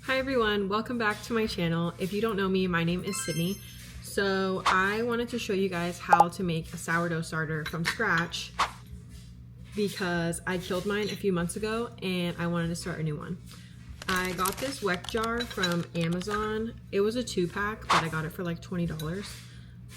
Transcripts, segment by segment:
Hi everyone, welcome back to my channel. If you don't know me, my name is Sydney. So I wanted to show you guys how to make a sourdough starter from scratch because I killed mine a few months ago and I wanted to start a new one. I got this weck jar from Amazon. It was a 2-pack, but I got it for like $20.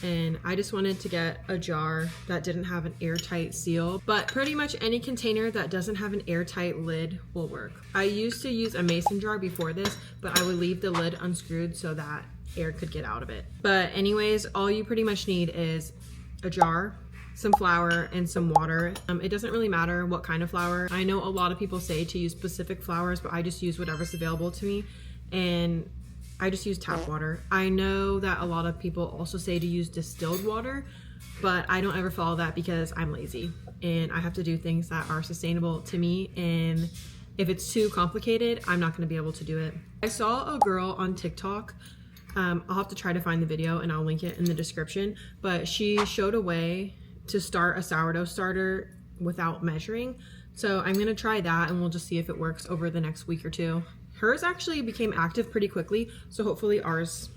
And I just wanted to get a jar that didn't have an airtight seal, but pretty much any container that doesn't have an airtight lid will work. I used to use a mason jar before this, but I would leave the lid unscrewed so that air could get out of it. But anyways, all you pretty much need is a jar, some flour, and some water. It doesn't really matter what kind of flour. I know a lot of people say to use specific flours, but I just use whatever's available to me. And I just use tap water. I know that a lot of people also say to use distilled water, but I don't ever follow that because I'm lazy and I have to do things that are sustainable to me. And if it's too complicated, I'm not gonna be able to do it. I saw a girl on TikTok, I'll have to try to find the video and I'll link it in the description, but she showed a way to start a sourdough starter without measuring. So I'm gonna try that and we'll just see if it works over the next week or two. Hers actually became active pretty quickly, so hopefully ours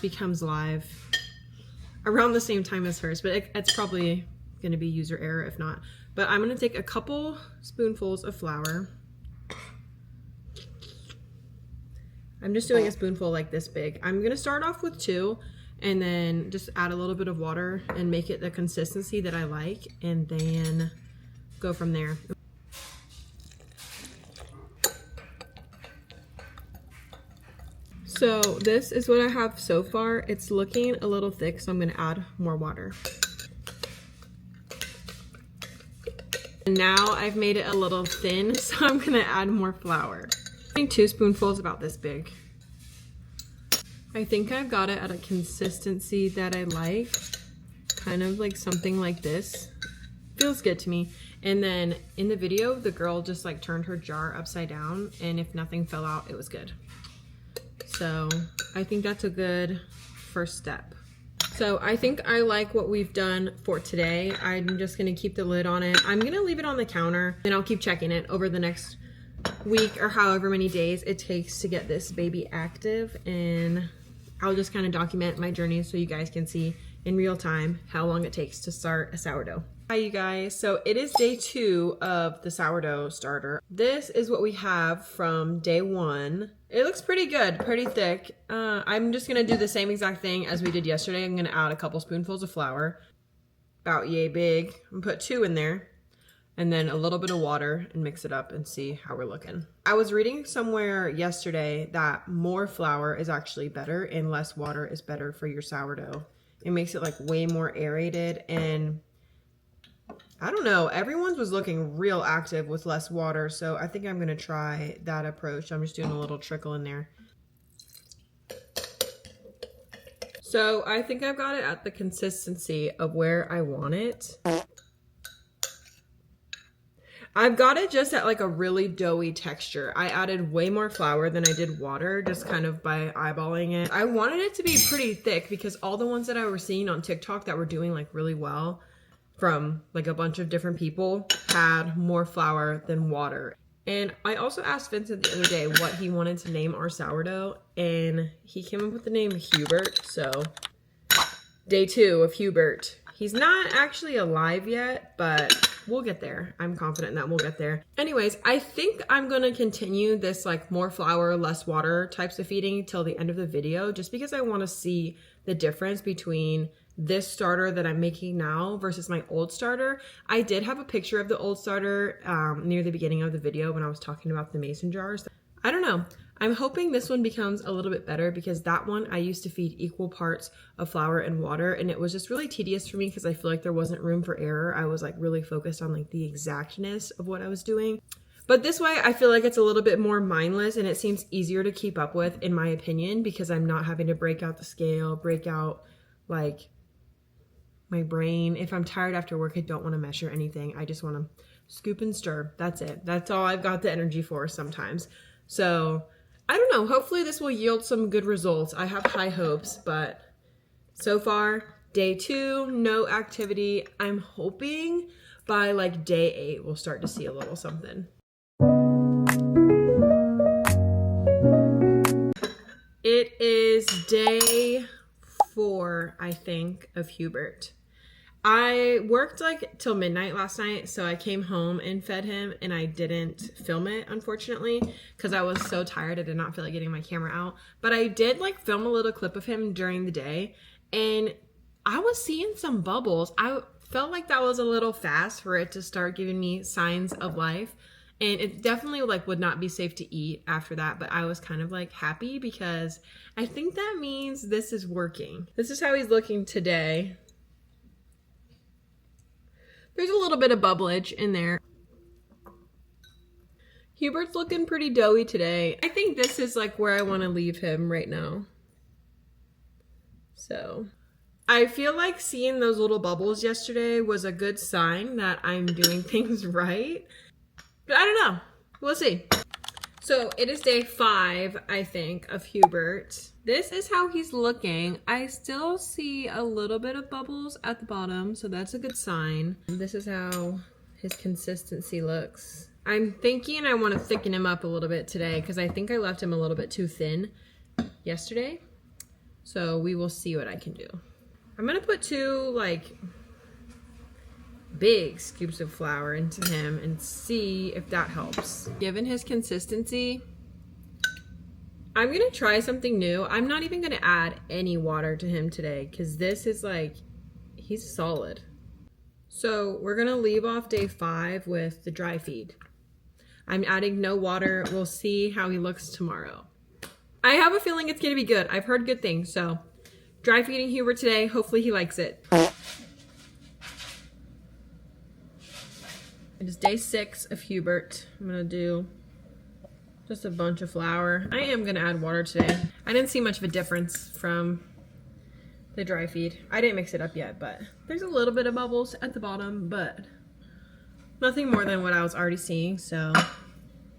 becomes live around the same time as hers, but it's probably gonna be user error if not. But I'm gonna take a couple spoonfuls of flour. I'm just doing a spoonful like this big. I'm gonna start off with 2 and then just add a little bit of water and make it the consistency that I like and then go from there. So this is what I have so far. It's looking a little thick, so I'm gonna add more water. And now I've made it a little thin, so I'm gonna add more flour. I think 2 spoonfuls about this big. I think I've got it at a consistency that I like, kind of like something like this. Feels good to me. And then in the video, the girl just like turned her jar upside down, and if nothing fell out, it was good. So I think that's a good first step. So I think I like what we've done for today. I'm just gonna keep the lid on it. I'm gonna leave it on the counter and I'll keep checking it over the next week or however many days it takes to get this baby active. And I'll just kind of document my journey so you guys can see in real time how long it takes to start a sourdough. Hi you guys, so it is day 2 of the sourdough starter. This is what we have from day 1. It looks pretty good, pretty thick. I'm just gonna do the same exact thing as we did yesterday. I'm gonna add a couple spoonfuls of flour, about yay big, and put 2 in there, and then a little bit of water and mix it up and see how we're looking. I was reading somewhere yesterday that more flour is actually better and less water is better for your sourdough. It makes it like way more aerated, and I don't know, everyone's was looking real active with less water, so I think I'm gonna try that approach. I'm just doing a little trickle in there. So I think I've got it at the consistency of where I want it. I've got it just at like a really doughy texture. I added way more flour than I did water, just kind of by eyeballing it. I wanted it to be pretty thick because all the ones that I were seeing on TikTok that were doing like really well from like a bunch of different people had more flour than water. And I also asked Vincent the other day what he wanted to name our sourdough, and he came up with the name Hubert. So day 2 of Hubert. He's not actually alive yet, but we'll get there. I'm confident that we'll get there. Anyways, I think I'm gonna continue this like more flour, less water types of feeding till the end of the video, just because I wanna see the difference between this starter that I'm making now versus my old starter. I did have a picture of the old starter near the beginning of the video when I was talking about the mason jars. I don't know. I'm hoping this one becomes a little bit better because that one I used to feed equal parts of flour and water, and it was just really tedious for me because I feel like there wasn't room for error. I was like really focused on like the exactness of what I was doing. But this way I feel like it's a little bit more mindless and it seems easier to keep up with, in my opinion, because I'm not having to break out the scale, break out like my brain. If I'm tired after work, I don't want to measure anything. I just want to scoop and stir. That's it. That's all I've got the energy for sometimes. So I don't know. Hopefully this will yield some good results. I have high hopes, but so far, day 2, no activity. I'm hoping by like day 8, we'll start to see a little something. It is day 4, I think, of Hubert. I worked like till midnight last night, so I came home and fed him, and I didn't film it, unfortunately, because I was so tired. I did not feel like getting my camera out. But I did like film a little clip of him during the day, and I was seeing some bubbles. I felt like that was a little fast for it to start giving me signs of life. And it definitely like would not be safe to eat after that, but I was kind of like happy because I think that means this is working. This is how he's looking today. There's a little bit of bubblage in there. Hubert's looking pretty doughy today. I think this is like where I want to leave him right now. So I feel like seeing those little bubbles yesterday was a good sign that I'm doing things right. But I don't know. We'll see. So it is day 5, I think, of Hubert. This is how he's looking. I still see a little bit of bubbles at the bottom, so that's a good sign. This is how his consistency looks. I'm thinking I want to thicken him up a little bit today because I think I left him a little bit too thin yesterday. So we will see what I can do. I'm going to put 2 like big scoops of flour into him and see if that helps. Given his consistency, I'm gonna try something new. I'm not even gonna add any water to him today because this is like, he's solid. So we're gonna leave off day 5 with the dry feed. I'm adding no water. We'll see how he looks tomorrow. I have a feeling it's gonna be good. I've heard good things. So dry feeding Hubert today. Hopefully he likes it. It is day 6 of Hubert. I'm gonna do just a bunch of flour. I am gonna add water today. I didn't see much of a difference from the dry feed. I didn't mix it up yet, but there's a little bit of bubbles at the bottom, but nothing more than what I was already seeing. So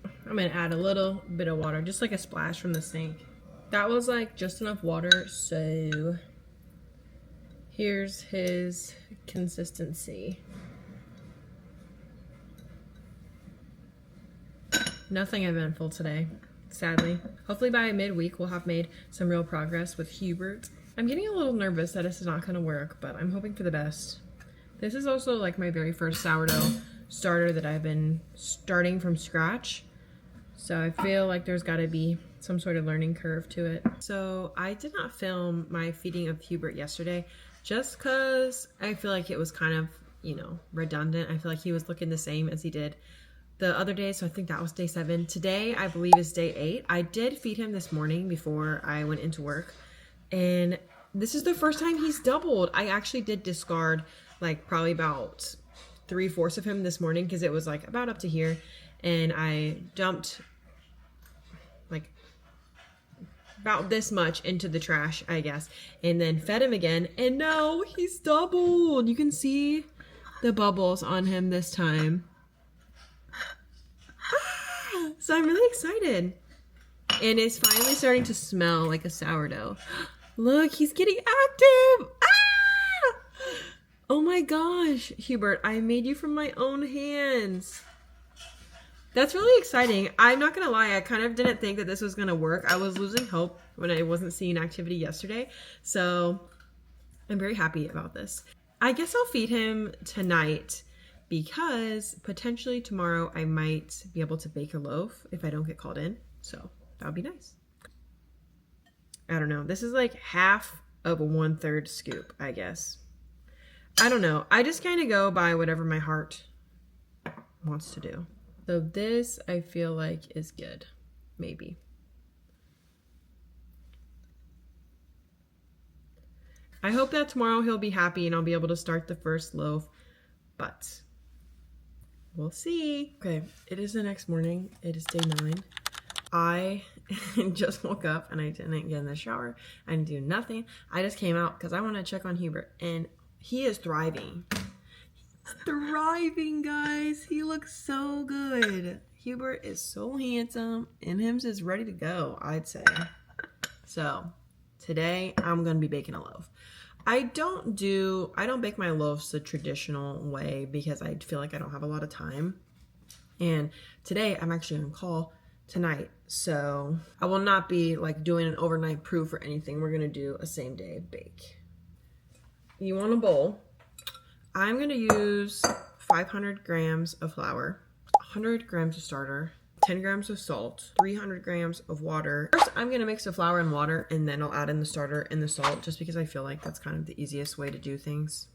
I'm gonna add a little bit of water, just like a splash from the sink. That was like just enough water, so here's his consistency. Nothing eventful today, sadly. Hopefully by midweek we'll have made some real progress with Hubert. I'm getting a little nervous that this is not gonna work, but I'm hoping for the best. This is also like my very first sourdough starter that I've been starting from scratch. So I feel like there's gotta be some sort of learning curve to it. So I did not film my feeding of Hubert yesterday just cause I feel like it was kind of, you know, redundant. I feel like he was looking the same as he did the other day, so I think that was day 7. Today, I believe, is day 8. I did feed him this morning before I went into work, and this is the first time he's doubled. I actually did discard like probably about 3/4 of him this morning because it was like about up to here, and I dumped like about this much into the trash, I guess, and then fed him again, and no, he's doubled. You can see the bubbles on him this time. So I'm really excited. And it's finally starting to smell like a sourdough. Look, he's getting active. Ah! Oh my gosh, Hubert, I made you from my own hands. That's really exciting. I'm not gonna lie, I kind of didn't think that this was gonna work. I was losing hope when I wasn't seeing activity yesterday. So I'm very happy about this. I guess I'll feed him tonight, because potentially tomorrow I might be able to bake a loaf if I don't get called in. So that would be nice. I don't know. This is like half of a 1/3 scoop, I guess. I don't know. I just kind of go by whatever my heart wants to do. So this I feel like is good. Maybe. I hope that tomorrow he'll be happy and I'll be able to start the first loaf, but we'll see. Okay, it is the next morning. It is day 9. I just woke up and I didn't get in the shower. I didn't do nothing. I just came out because I want to check on Hubert, and he is thriving. He's thriving, guys. He looks so good. Hubert is so handsome, and him's is ready to go, I'd say. So today I'm gonna be baking a loaf. I don't bake my loaves the traditional way because I feel like I don't have a lot of time. And today I'm actually on call tonight. So I will not be like doing an overnight proof or anything. We're gonna do a same day bake. You want a bowl. I'm gonna use 500 grams of flour, 100 grams of starter, 10 grams of salt, 300 grams of water. First, I'm gonna mix the flour and water, and then I'll add in the starter and the salt, just because I feel like that's kind of the easiest way to do things.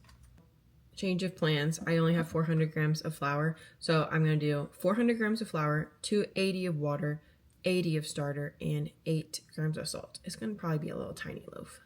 Change of plans. I only have 400 grams of flour, so I'm gonna do 400 grams of flour, 280 of water, 80 of starter, and 8 grams of salt. It's gonna probably be a little tiny loaf.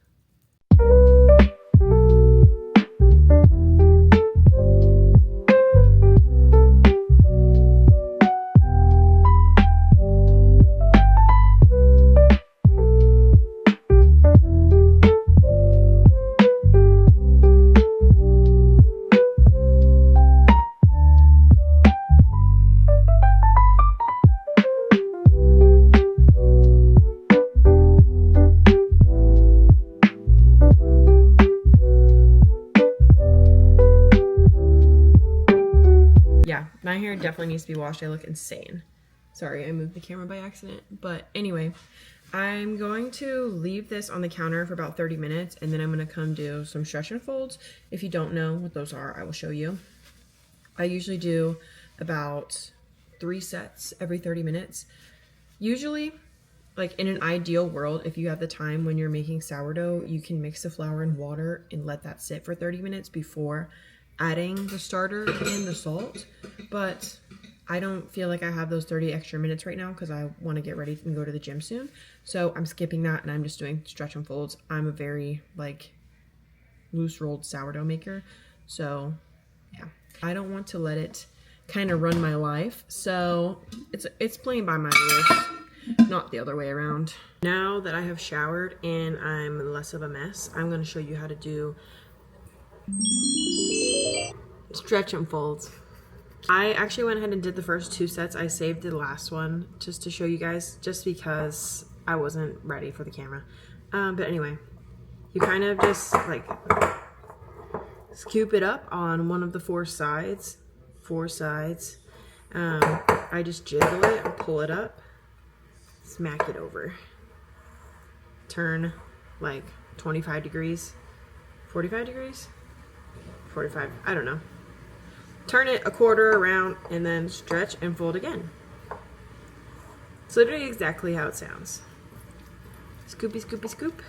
Yeah, my hair definitely needs to be washed. I look insane. Sorry, I moved the camera by accident. But anyway, I'm going to leave this on the counter for about 30 minutes, and then I'm going to come do some stretch and folds. If you don't know what those are, I will show you. I usually do about 3 sets every 30 minutes. Usually, like in an ideal world, if you have the time when you're making sourdough, you can mix the flour and water and let that sit for 30 minutes before adding the starter and the salt. But I don't feel like I have those 30 extra minutes right now because I want to get ready and go to the gym soon. So I'm skipping that and I'm just doing stretch and folds. I'm a very like loose rolled sourdough maker. So yeah, I don't want to let it kind of run my life. So it's playing by my rules, not the other way around. Now that I have showered and I'm less of a mess, I'm going to show you how to do stretch and folds. I actually went ahead and did the first 2 sets. I saved the last one just to show you guys, just because I wasn't ready for the camera. But anyway, you kind of just like scoop it up on one of the 4 sides. I just jiggle it and pull it up, smack it over, turn like 25 degrees, 45 degrees, 45, I don't know. Turn it a quarter around and then stretch and fold again. It's literally exactly how it sounds. Scoopy, scoopy, scoop.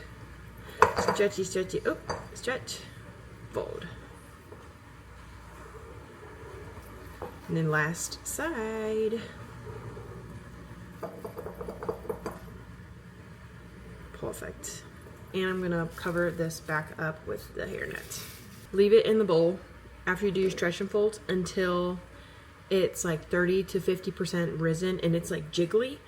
Stretchy, stretchy, oh, stretch, fold. And then last side. Perfect. And I'm gonna cover this back up with the hairnet. Leave it in the bowl after you do your stretch and folds until it's like 30 to 50% risen and it's like jiggly.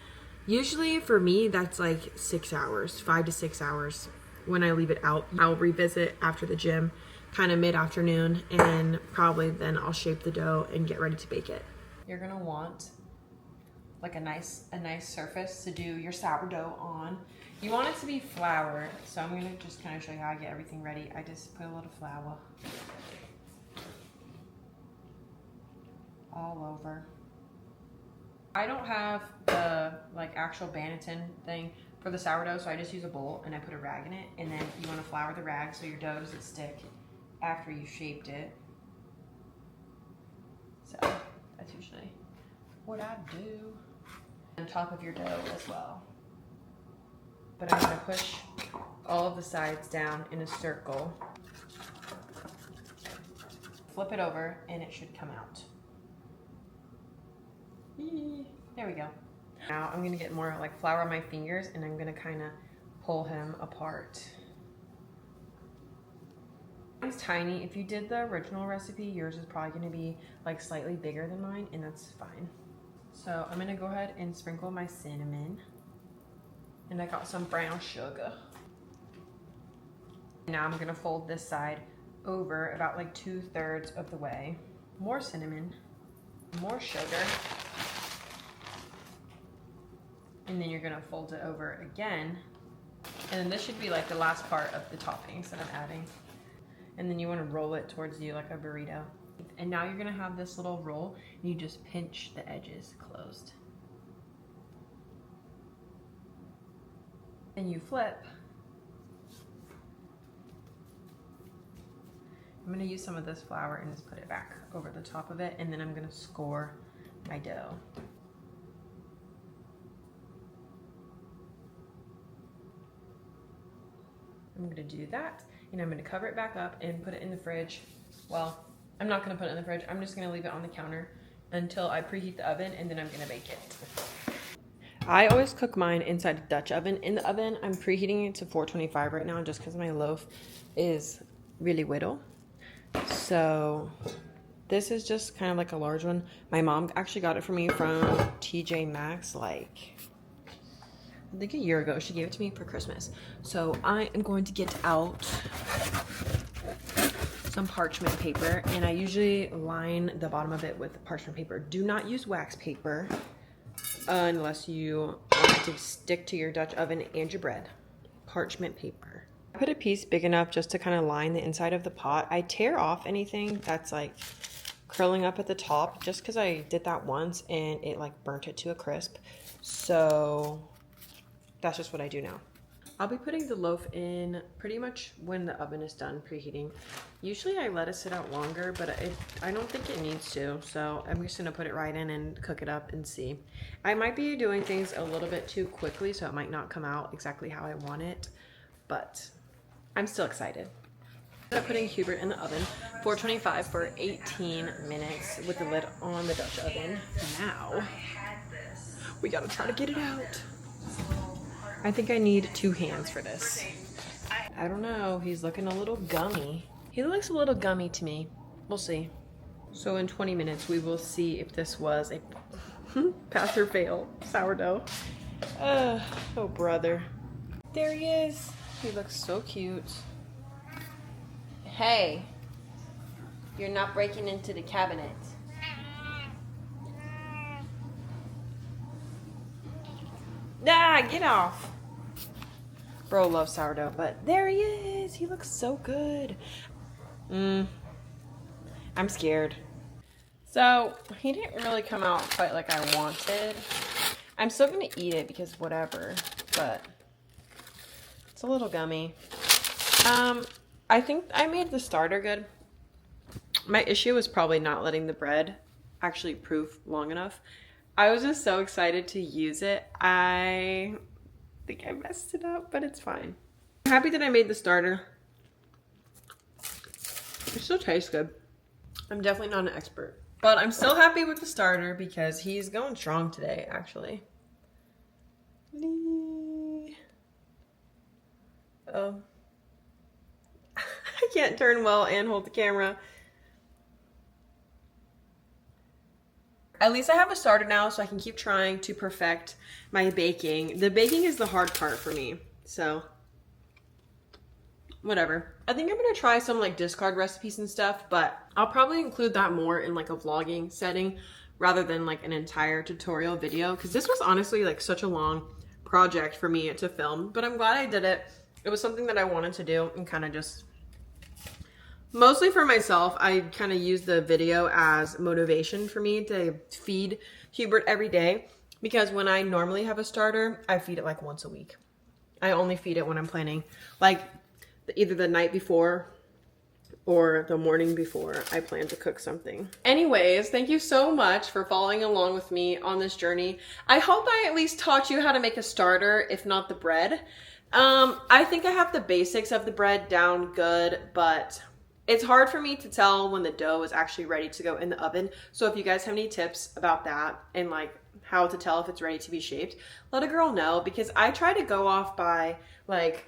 Usually for me, that's like 6 hours, 5 to 6 hours. When I leave it out, I'll revisit after the gym, kind of mid-afternoon, and probably then I'll shape the dough and get ready to bake it. You're gonna want like a nice surface to do your sourdough on. You want it to be floured, so I'm gonna just kind of show you how I get everything ready. I just put a little flour all over. I don't have the like actual Banneton thing for the sourdough, so I just use a bowl and I put a rag in it, and then you want to flour the rag so your dough doesn't stick after you shaped it. So that's usually what I do. On top of your dough as well. But I'm going to push all of the sides down in a circle. Flip it over and it should come out. There we go. Now I'm going to get more like flour on my fingers and I'm going to kind of pull him apart. Mine's tiny. If you did the original recipe, yours is probably going to be like slightly bigger than mine, and that's fine. So I'm going to go ahead and sprinkle my cinnamon. And I got some brown sugar. Now I'm gonna fold this side over about like 2/3 of the way. More cinnamon, more sugar. And then you're gonna fold it over again. And then this should be like the last part of the toppings that I'm adding. And then you wanna roll it towards you like a burrito. And now you're gonna have this little roll and you just pinch the edges closed. and you flip. I'm gonna use some of this flour and just put it back over the top of it, and then I'm gonna score my dough. I'm gonna do that, and I'm gonna cover it back up and put it in the fridge. Well, I'm not gonna put it in the fridge. I'm just gonna leave it on the counter until I preheat the oven, and then I'm gonna bake it. I always cook mine inside a Dutch oven. In the oven, I'm preheating it to 425 right now just because my loaf is really little. So this is just kind of like a large one. My mom actually got it for me from TJ Maxx like I think a year ago. She gave it to me for Christmas. So I am going to get out some parchment paper, and I usually line the bottom of it with parchment paper. Do not use wax paper unless you want it to stick to your Dutch oven and your bread. Parchment paper. I put a piece big enough just to kind of line the inside of the pot. I tear off anything that's like curling up at the top just because I did that once and it like burnt it to a crisp. So that's just what I do now. I'll be putting the loaf in pretty much when the oven is done preheating. Usually I let it sit out longer, but I don't think it needs to. So I'm just gonna put it right in and cook it up and see. I might be doing things a little bit too quickly, so it might not come out exactly how I want it, but I'm still excited. I'm putting Hubert in the oven, 425 for 18 minutes with the lid on the Dutch oven. Now, we gotta try to get it out. I think I need 2 hands for this. I don't know, he's looking a little gummy. He looks a little gummy to me. We'll see. So in 20 minutes, we will see if this was a pass or fail sourdough. Oh, brother. There he is. He looks so cute. Hey, you're not breaking into the cabinet. Ah, get off. Bro loves sourdough, but there he is. He looks so good. I'm scared. So he didn't really come out quite like I wanted. I'm still gonna eat it because whatever, but it's a little gummy. I think I made the starter good. My issue was probably not letting the bread actually proof long enough. I was just so excited to use it. I think I messed it up, but it's fine. I'm happy that I made the starter. It still tastes good. I'm definitely not an expert, but I'm still happy with the starter because he's going strong today, actually. Oh. I can't turn well and hold the camera. At least I have a starter now, so I can keep trying to perfect my baking. The baking is the hard part for me, so whatever. I think I'm gonna try some like discard recipes and stuff, but I'll probably include that more in like a vlogging setting rather than like an entire tutorial video, because this was honestly like such a long project for me to film, but I'm glad I did it. It was something that I wanted to do and kind of just mostly for myself. I kind of use the video as motivation for me to feed Hubert every day, because when I normally have a starter, I feed it like once a week. I only feed it when I'm planning, like either the night before or the morning before I plan to cook something. Anyways, thank you so much for following along with me on this journey. I hope I at least taught you how to make a starter, if not the bread. I think I have the basics of the bread down good, but it's hard for me to tell when the dough is actually ready to go in the oven. So if you guys have any tips about that and like how to tell if it's ready to be shaped, let a girl know, because I try to go off by like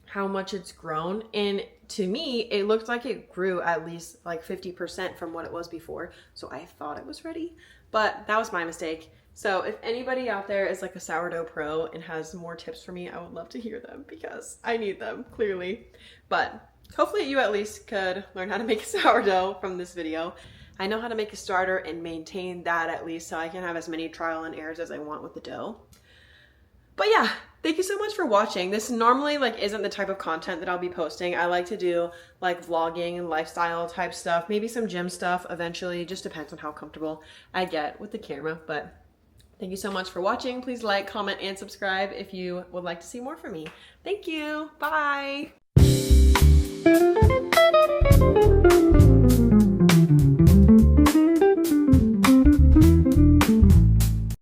how much it's grown, and to me it looked like it grew at least like 50% from what it was before, so I thought it was ready, but that was my mistake. So if anybody out there is like a sourdough pro and has more tips for me, I would love to hear them because I need them clearly. But hopefully you at least could learn how to make a sourdough from this video. I know how to make a starter and maintain that at least, so I can have as many trial and errors as I want with the dough. But yeah, thank you so much for watching. This normally like isn't the type of content that I'll be posting. I like to do like vlogging and lifestyle type stuff, maybe some gym stuff eventually. It just depends on how comfortable I get with the camera. But Thank you so much for watching. Please like, comment, and subscribe if you would like to see more from me. Thank you. Bye.